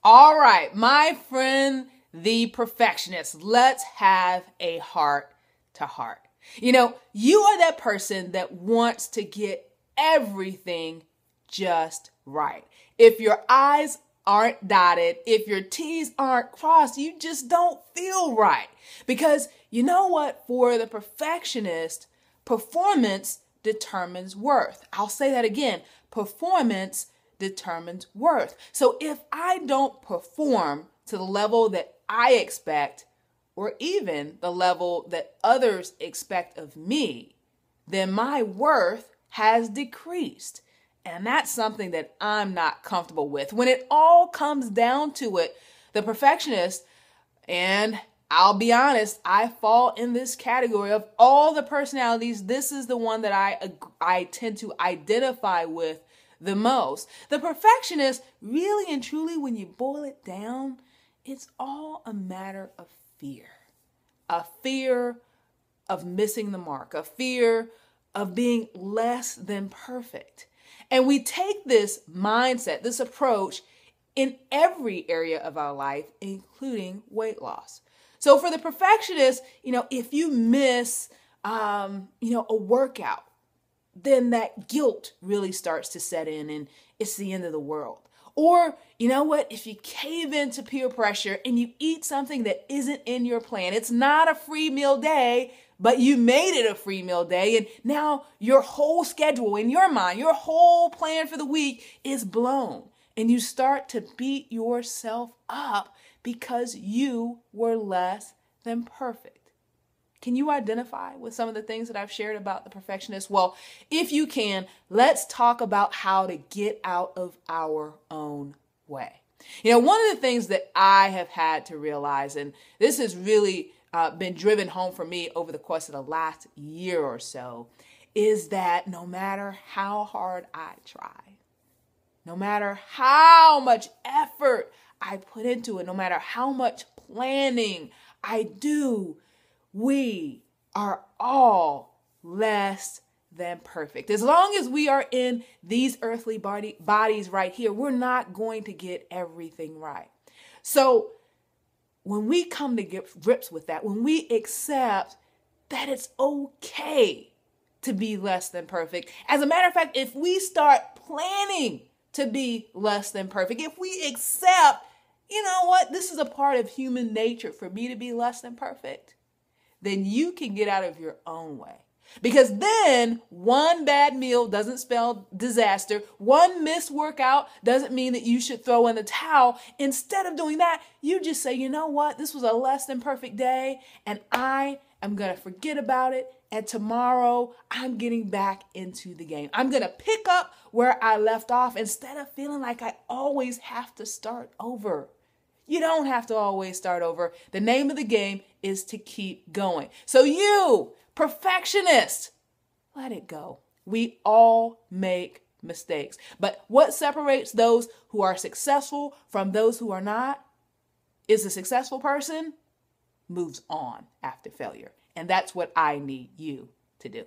All right, my friend, the perfectionist, let's have a heart to heart. You are that person that wants to get everything just right. If your I's aren't dotted, if your T's aren't crossed, you just don't feel right. Because you know what? For the perfectionist, performance determines worth. I'll say that again. Performance determines worth. So if I don't perform to the level that I expect, or even the level that others expect of me, then my worth has decreased. And that's something that I'm not comfortable with. When it all comes down to it, the perfectionist, and I'll be honest, I fall in this category of all the personalities. This is the one that I tend to identify with the most. The perfectionist, really and truly, when you boil it down, it's all a matter of fear. A fear of missing the mark, a fear of being less than perfect. And we take this mindset, this approach in every area of our life, including weight loss. So for the perfectionist, if you miss, a workout, then that guilt really starts to set in and it's the end of the world. Or, you know what, if you cave into peer pressure and you eat something that isn't in your plan, it's not a free meal day, but you made it a free meal day, and now your whole schedule in your mind, your whole plan for the week is blown, and you start to beat yourself up because you were less than perfect. Can you identify with some of the things that I've shared about the perfectionist? Well, if you can, let's talk about how to get out of our own way. One of the things that I have had to realize, and this has really been driven home for me over the course of the last year or so, is that no matter how hard I try, no matter how much effort I put into it, no matter how much planning I do, we are all less than perfect. As long as we are in these earthly bodies right here, we're not going to get everything right. So when we come to grips with that, when we accept that it's okay to be less than perfect, as a matter of fact, if we start planning to be less than perfect, if we accept, this is a part of human nature for me to be less than perfect, then you can get out of your own way. Because then one bad meal doesn't spell disaster. One missed workout doesn't mean that you should throw in the towel. Instead of doing that, you just say, you know what? This was a less than perfect day, and I am going to forget about it. And tomorrow I'm getting back into the game. I'm going to pick up where I left off instead of feeling like I always have to start over. You don't have to always start over. The name of the game is to keep going. So you, perfectionist, let it go. We all make mistakes. But what separates those who are successful from those who are not is the successful person moves on after failure. And that's what I need you to do.